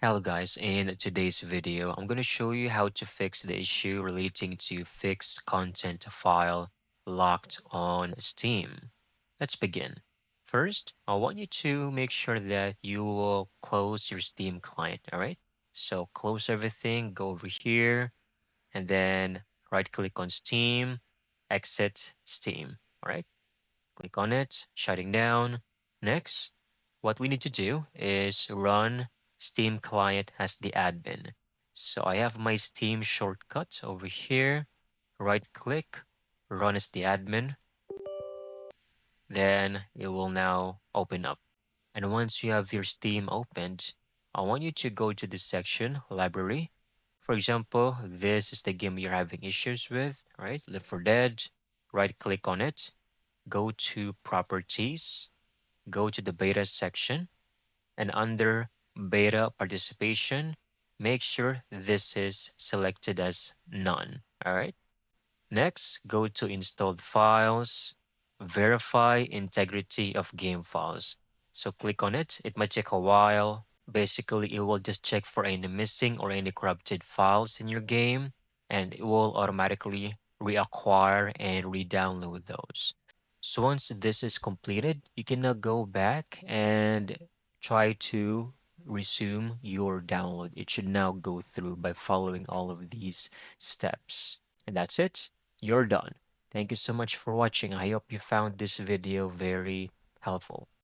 Hello guys, in today's video, I'm going to show you how to fix the issue relating to fixed content file locked on Steam. Let's begin. First, I want you to make sure that you will close your Steam client, all right? So close everything, go over here, and then right click on Steam, exit Steam, all right? Click on it, shutting down. Next, what we need to do is run Steam client as the admin. So I have my Steam shortcut over here. Right click, run as the admin. Then it will now open up. And once you have your Steam opened, I want you to go to this section, library. For example, this is the game you're having issues with, right? Left 4 Dead. Right click on it, go to properties, go to the beta section, and under beta participation, make sure this is selected as none. All right. Next, go to installed files, verify integrity of game files. So click on it. It might take a while. Basically, it will just check for any missing or any corrupted files in your game, and it will automatically reacquire and re-download those. So once this is completed, you can now go back and try to resume your download. It should now go through by following all of these steps. And that's it. You're done. Thank you so much for watching. I hope you found this video very helpful.